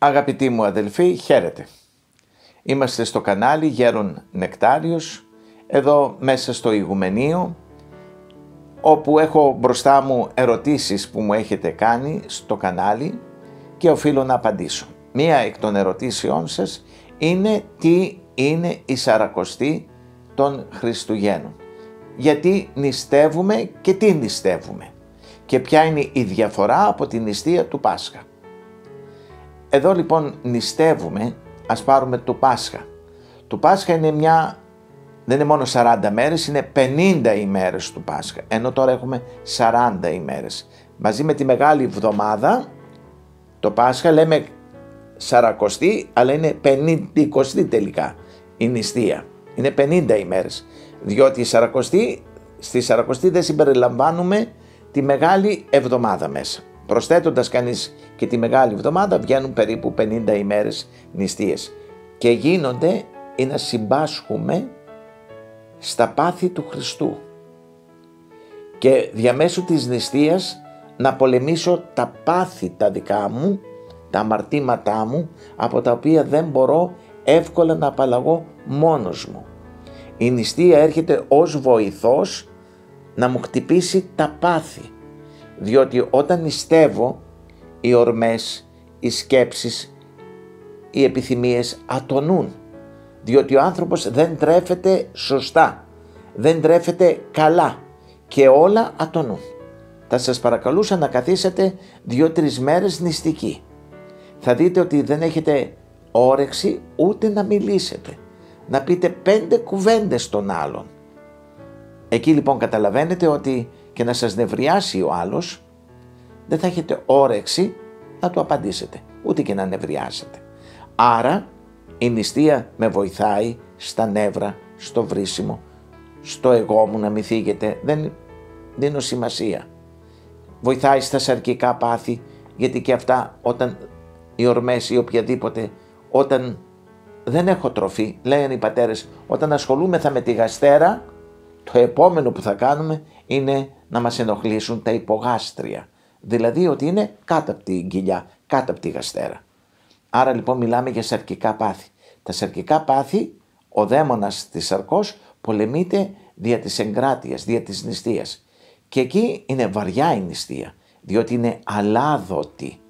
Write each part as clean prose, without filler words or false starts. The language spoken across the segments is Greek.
Αγαπητοί μου αδελφοί, χαίρετε. Είμαστε στο κανάλι Γέρον Νεκτάριος, εδώ μέσα στο Ηγουμενείο, όπου έχω μπροστά μου ερωτήσεις που μου έχετε κάνει στο κανάλι και οφείλω να απαντήσω. Μία εκ των ερωτήσεών σας είναι τι είναι η Σαρακοστή των Χριστουγέννων. Γιατί νηστεύουμε και τι νηστεύουμε και ποια είναι η διαφορά από την νηστεία του Πάσχα. Εδώ λοιπόν νηστεύουμε, ας πάρουμε το Πάσχα. Το Πάσχα δεν είναι μόνο 40 μέρες, είναι 50 ημέρες του Πάσχα, ενώ τώρα έχουμε 40 ημέρες. Μαζί με τη Μεγάλη Εβδομάδα, το Πάσχα λέμε Σαρακοστή, αλλά είναι 50 τελικά η νηστεία. Είναι 50 ημέρες, διότι στη Σαρακοστή δεν συμπεριλαμβάνουμε τη Μεγάλη Εβδομάδα μέσα. Προσθέτοντας κανείς και τη Μεγάλη Εβδομάδα βγαίνουν περίπου 50 ημέρες νηστείες και γίνονται ή να συμπάσχουμε στα πάθη του Χριστού και διαμέσου της νηστείας να πολεμήσω τα πάθη τα δικά μου, τα αμαρτήματά μου, από τα οποία δεν μπορώ εύκολα να απαλλαγώ μόνος μου. Η νηστεία έρχεται ως βοηθός να μου χτυπήσει τα πάθη, διότι όταν νηστεύω οι ορμές, οι σκέψεις, οι επιθυμίες ατονούν, διότι ο άνθρωπος δεν τρέφεται σωστά, δεν τρέφεται καλά και όλα ατονούν. Θα σας παρακαλούσα να καθίσετε 2-3 μέρες νηστικοί. Θα δείτε ότι δεν έχετε όρεξη ούτε να μιλήσετε, να πείτε 5 κουβέντες στον άλλον. Εκεί λοιπόν καταλαβαίνετε ότι και να σας νευριάσει ο άλλος, δεν θα έχετε όρεξη να του απαντήσετε, ούτε και να νευριάσετε. Άρα η νηστεία με βοηθάει στα νεύρα, στο βρίσιμο, στο εγώ μου να μην θίγεται, δεν δίνω σημασία. Βοηθάει στα σαρκικά πάθη, γιατί και αυτά όταν οι ορμές ή οποιαδήποτε, όταν δεν έχω τροφή, λένε οι πατέρες, όταν ασχολούμεθα με τη γαστέρα, το επόμενο που θα κάνουμε είναι να μας ενοχλήσουν τα υπογάστρια. Δηλαδή ότι είναι κάτω από την κοιλιά, κάτω από τη γαστέρα. Άρα λοιπόν μιλάμε για σαρκικά πάθη. Τα σαρκικά πάθη, ο δαίμονας της σαρκός πολεμείται δια της εγκράτειας, δια της νηστείας. Και εκεί είναι βαριά η νηστεία, διότι είναι αλάδοτη.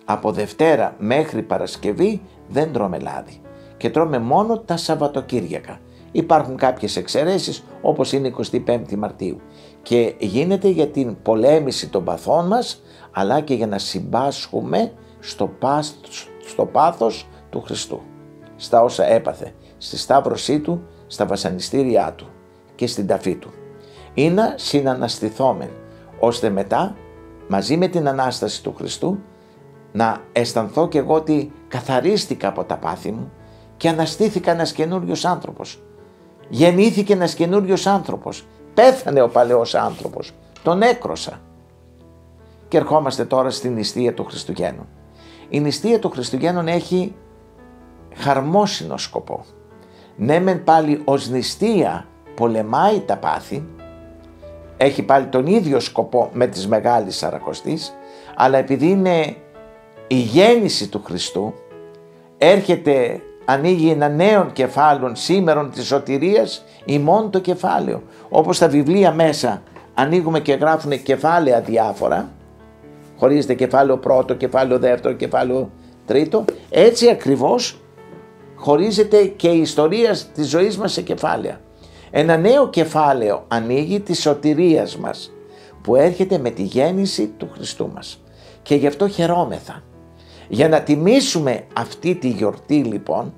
Από Δευτέρα μέχρι Παρασκευή δεν τρώμε λάδι και τρώμε μόνο τα Σαββατοκύριακα. Υπάρχουν κάποιες εξαιρέσεις όπως είναι 25η Μαρτίου και γίνεται για την πολέμηση των παθών μας, αλλά και για να συμπάσχουμε στο πάθος του Χριστού, στα όσα έπαθε, στη σταύρωσή του, στα βασανιστήριά του και στην ταφή του. Ή να συναναστηθόμεν, ώστε μετά μαζί με την Ανάσταση του Χριστού να αισθανθώ και εγώ ότι καθαρίστηκα από τα πάθη μου και αναστήθηκα ένας καινούριος άνθρωπος. Γεννήθηκε ένας καινούριος άνθρωπος, πέθανε ο παλαιός άνθρωπος, τον έκροσα. Και ερχόμαστε τώρα στην νηστεία του Χριστουγέννων. Η νηστεία του Χριστουγέννων έχει χαρμόσυνο σκοπό. Ναι μεν πάλι ως νηστεία πολεμάει τα πάθη, έχει πάλι τον ίδιο σκοπό με της Μεγάλης Σαρακοστής, αλλά επειδή είναι η γέννηση του Χριστού, ανοίγει ένα νέο κεφάλαιο σήμερον της σωτηρίας ημών το κεφάλαιο. Όπως τα βιβλία μέσα ανοίγουμε και γράφουν κεφάλαια διάφορα, χωρίζεται κεφάλαιο πρώτο, κεφάλαιο δεύτερο, κεφάλαιο τρίτο, έτσι ακριβώς χωρίζεται και η ιστορία της ζωής μας σε κεφάλαια. Ένα νέο κεφάλαιο ανοίγει της σωτηρίας μας που έρχεται με τη γέννηση του Χριστού μας και γι' αυτό χαιρόμεθα. Για να τιμήσουμε αυτή τη γιορτή λοιπόν,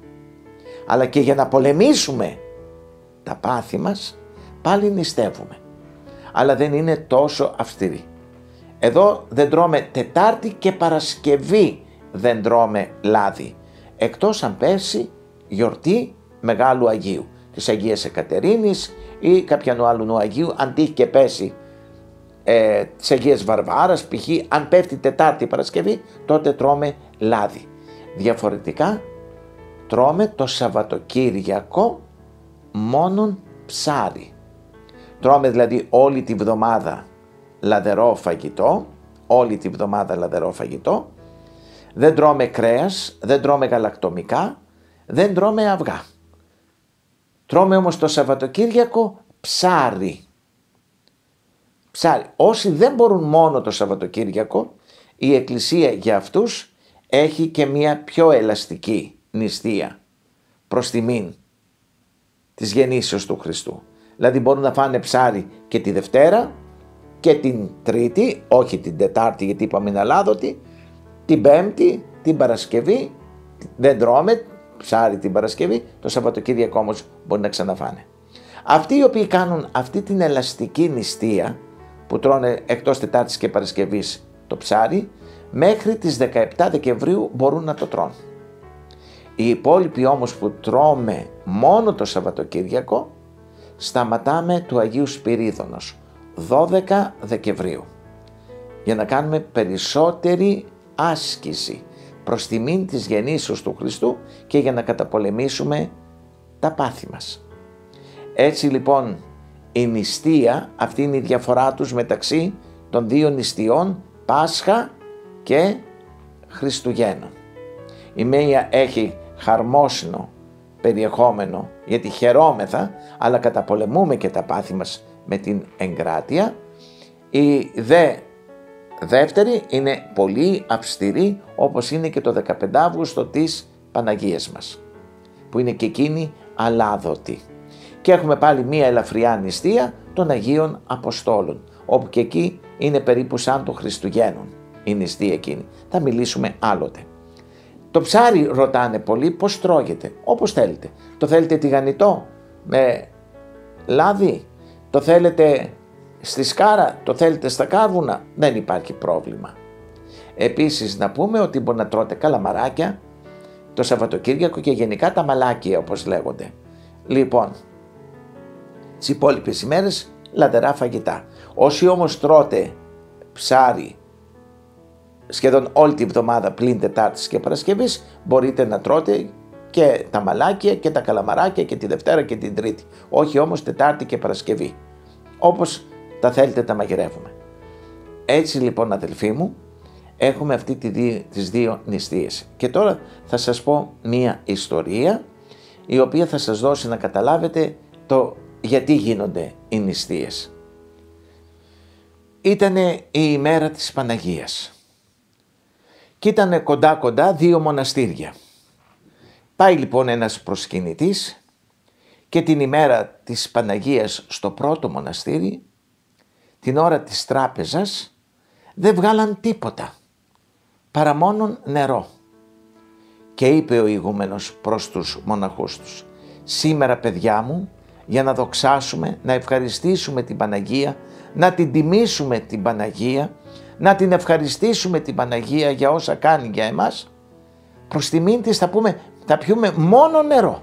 αλλά και για να πολεμήσουμε τα πάθη μας, πάλι νηστεύουμε. Αλλά δεν είναι τόσο αυστηρή. Εδώ δεν τρώμε Τετάρτη και Παρασκευή δεν τρώμε λάδι, εκτός αν πέσει γιορτή Μεγάλου Αγίου, της Αγίας Εκατερίνης ή κάποιανού άλλου Αγίου, αν τύχει και πέσει της Αγίας Βαρβάρας, π.χ. αν πέφτει Τετάρτη Παρασκευή, τότε τρώμε λάδι. Διαφορετικά τρώμε το Σαββατοκύριακο μόνον ψάρι. Τρώμε δηλαδή όλη τη βδομάδα λαδερό φαγητό, Δεν τρώμε κρέας, δεν τρώμε γαλακτομικά, δεν τρώμε αυγά. Τρώμε όμως το Σαββατοκύριακο ψάρι. Ψάρι. Όσοι δεν μπορούν μόνο το Σαββατοκύριακο, η Εκκλησία για αυτούς έχει και μια πιο ελαστική νηστεία προς τιμήν της γεννήσεως του Χριστού. Δηλαδή μπορούν να φάνε ψάρι και τη Δευτέρα και την Τρίτη, όχι την Τετάρτη γιατί είπαμε είναι αλάδοτη, την Πέμπτη, την Παρασκευή, δεν τρώμε ψάρι την Παρασκευή, το Σαββατοκύριακο όμως μπορεί να ξαναφάνε. Αυτοί οι οποίοι κάνουν αυτή την ελαστική νηστεία που τρώνε εκτός Τετάρτης και Παρασκευής το ψάρι, μέχρι τις 17 Δεκεμβρίου μπορούν να το τρώνε. Οι υπόλοιποι όμως που τρώμε μόνο το Σαββατοκύριακο, σταματάμε του Αγίου Σπυρίδωνος 12 Δεκεμβρίου για να κάνουμε περισσότερη άσκηση προς τιμήν της γεννήσεως του Χριστού και για να καταπολεμήσουμε τα πάθη μας. Έτσι λοιπόν η νηστεία, αυτή είναι η διαφορά τους μεταξύ των δύο νηστειών Πάσχα και Χριστουγέννων. Η μία έχει χαρμόσυνο περιεχόμενο γιατί χαιρόμεθα, αλλά καταπολεμούμε και τα πάθη μας με την εγκράτεια. Η δεύτερη είναι πολύ αυστηρή, όπως είναι και το 15 Αύγουστο της Παναγίας μας, που είναι και εκείνη αλάδοτη. Και έχουμε πάλι μία ελαφριά νηστεία των Αγίων Αποστόλων, όπου και εκεί είναι περίπου σαν των Χριστουγέννων η νηστεία εκείνη. Θα μιλήσουμε άλλοτε. Το ψάρι ρωτάνε πολλοί πώς τρώγεται, όπως θέλετε. Το θέλετε τηγανιτό με λάδι, το θέλετε στη σκάρα, το θέλετε στα κάρβουνα, δεν υπάρχει πρόβλημα. Επίσης να πούμε ότι μπορεί να τρώτε καλαμαράκια το Σαββατοκύριακο και γενικά τα μαλάκια όπως λέγονται. Λοιπόν, τις υπόλοιπες ημέρες λαδερά φαγητά. Όσοι όμως τρώτε ψάρι σχεδόν όλη τη βδομάδα πλην Τετάρτης και Παρασκευής, μπορείτε να τρώτε και τα μαλάκια και τα καλαμαράκια και τη Δευτέρα και την Τρίτη. Όχι όμως Τετάρτη και Παρασκευή. Όπως τα θέλετε τα μαγειρεύουμε. Έτσι λοιπόν αδελφοί μου, έχουμε αυτή τις δύο νηστείες. Και τώρα θα σας πω μία ιστορία η οποία θα σας δώσει να καταλάβετε το γιατί γίνονται οι νηστείες. Ήτανε η ημέρα της Παναγίας και ήτανε κοντά δύο μοναστήρια. Πάει λοιπόν ένας προσκυνητής και την ημέρα της Παναγίας στο πρώτο μοναστήρι, την ώρα της τράπεζας, δεν βγάλαν τίποτα παρά μόνον νερό. Και είπε ο ηγούμενος προς τους μοναχούς τους: σήμερα παιδιά μου, για να δοξάσουμε, να ευχαριστήσουμε την Παναγία, να την τιμήσουμε την Παναγία, να την ευχαριστήσουμε την Παναγία για όσα κάνει για εμάς, προς τιμήν της θα πιούμε μόνο νερό.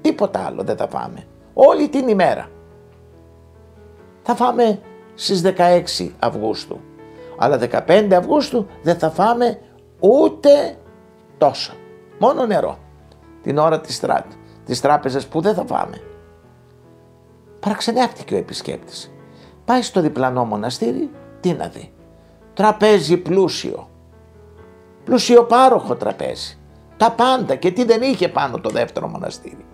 Τίποτα άλλο δεν θα φάμε. Όλη την ημέρα. Θα φάμε στις 16 Αυγούστου. Αλλά 15 Αυγούστου δεν θα φάμε ούτε τόσο. Μόνο νερό. Την ώρα της τράπεζας που δεν θα φάμε. Παραξενεύτηκε ο επισκέπτης. Πάει στο διπλανό μοναστήρι, τι να δει? Τραπέζι πλούσιο. Πλουσιοπάροχο τραπέζι. Τα πάντα, και τι δεν είχε πάνω το δεύτερο μοναστήρι.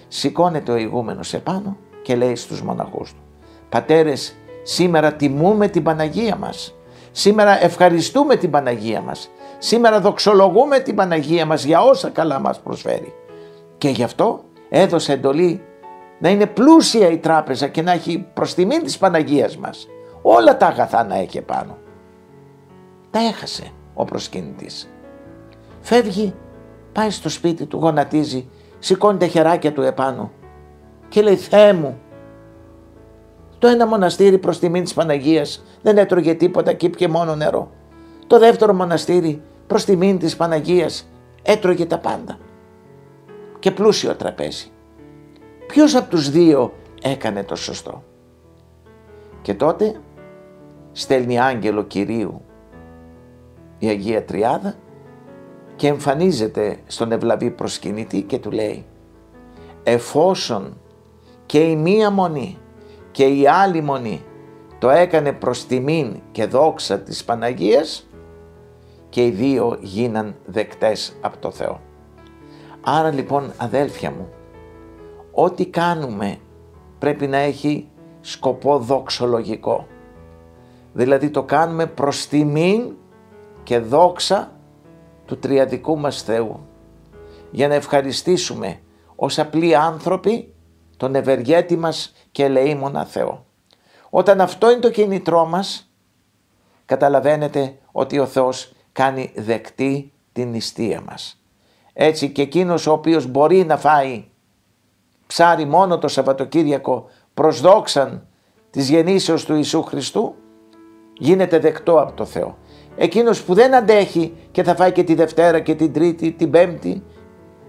Σηκώνεται ο ηγούμενος επάνω και λέει στους μοναχούς του: πατέρες, σήμερα τιμούμε την Παναγία μας. Σήμερα ευχαριστούμε την Παναγία μας. Σήμερα δοξολογούμε την Παναγία μας για όσα καλά μας προσφέρει. Και γι' αυτό έδωσε εντολή να είναι πλούσια η τράπεζα και να έχει προς τιμήν της Παναγίας μας όλα τα αγαθά να έχει επάνω. Τα έχασε ο προσκυνητής. Φεύγει, πάει στο σπίτι του, γονατίζει, σηκώνει τα χεράκια του επάνω και λέει: Θεέ μου, το ένα μοναστήρι προς τιμήν της Παναγίας δεν έτρωγε τίποτα και ήπιε μόνο νερό. Το δεύτερο μοναστήρι προς τιμήν της Παναγίας έτρωγε τα πάντα και πλούσιο τραπέζι. Ποιος από τους δύο έκανε το σωστό? Και τότε στέλνει άγγελο Κυρίου η Αγία Τριάδα και εμφανίζεται στον ευλαβή προσκυνητή και του λέει: εφόσον και η μία μονή και η άλλη μονή το έκανε προς τιμήν και δόξα της Παναγίας, και οι δύο γίναν δεκτές από το Θεό. Άρα λοιπόν αδέλφια μου, ό,τι κάνουμε πρέπει να έχει σκοπό δοξολογικό. Δηλαδή το κάνουμε προς τιμήν και δόξα του τριαδικού μας Θεού, για να ευχαριστήσουμε ως απλοί άνθρωποι τον ευεργέτη μας και ελεήμονα Θεό. Όταν αυτό είναι το κίνητρό μας, καταλαβαίνετε ότι ο Θεός κάνει δεκτή την νηστεία μας. Έτσι και εκείνος ο οποίος μπορεί να φάει ψάρι μόνο το Σαββατοκύριακο προς δόξαν της γεννήσεως του Ιησού Χριστού, γίνεται δεκτό από το Θεό. Εκείνος που δεν αντέχει και θα φάει και τη Δευτέρα και την Τρίτη, την Πέμπτη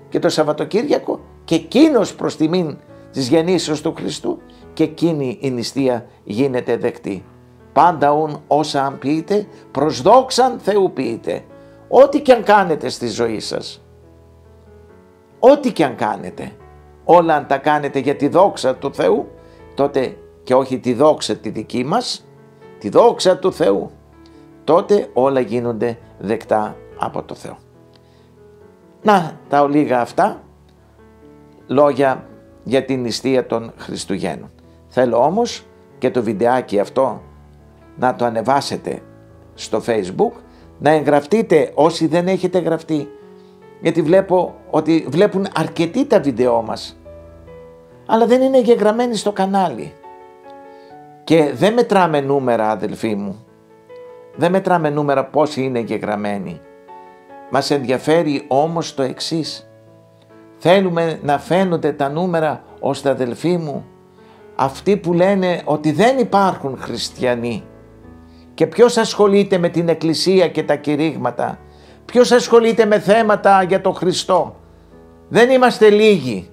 και το Σαββατοκύριακο, και εκείνος προς τιμήν της γεννήσεως του Χριστού, και εκείνη η νηστεία γίνεται δεκτή. Πάντα ούν όσα αν πείτε, προς δόξαν Θεού πείτε. Ό,τι και αν κάνετε στη ζωή σας, ό,τι και αν κάνετε, όλα αν τα κάνετε για τη δόξα του Θεού, τότε, και όχι τη δόξα τη δική μας, τη δόξα του Θεού, τότε όλα γίνονται δεκτά από το Θεό. Να τα ολίγα αυτά λόγια για την νηστεία των Χριστουγέννων. Θέλω όμως και το βιντεάκι αυτό να το ανεβάσετε στο Facebook, να εγγραφτείτε όσοι δεν έχετε γραφτεί, γιατί βλέπω ότι βλέπουν αρκετοί τα βίντεό μας, αλλά δεν είναι εγγεγραμμένοι στο κανάλι. Και δεν μετράμε νούμερα, αδελφοί μου, δεν μετράμε νούμερα πόσοι είναι εγγεγραμμένοι. Μας ενδιαφέρει όμως το εξής: θέλουμε να φαίνονται τα νούμερα ώστε, αδελφοί μου, αυτοί που λένε ότι δεν υπάρχουν χριστιανοί, και ποιος ασχολείται με την Εκκλησία και τα κηρύγματα, ποιος ασχολείται με θέματα για τον Χριστό, δεν είμαστε λίγοι.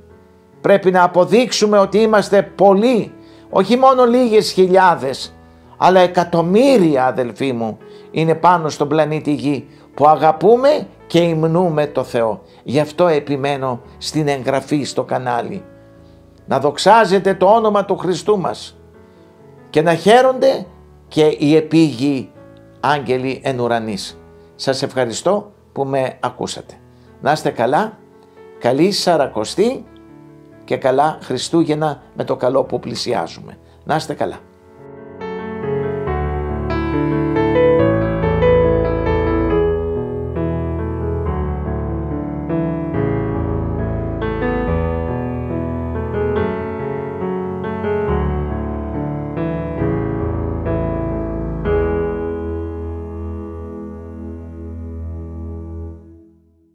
Πρέπει να αποδείξουμε ότι είμαστε πολλοί, όχι μόνο λίγες χιλιάδες, αλλά εκατομμύρια, αδελφοί μου, είναι πάνω στον πλανήτη Γη που αγαπούμε και υμνούμε το Θεό. Γι' αυτό επιμένω στην εγγραφή στο κανάλι. Να δοξάζεται το όνομα του Χριστού μας και να χαίρονται και οι επίγειοι άγγελοι εν ουρανής. Σας ευχαριστώ που με ακούσατε. Να είστε καλά, καλή Σαρακοστή και καλά Χριστούγεννα με το καλό που πλησιάζουμε. Να είστε καλά.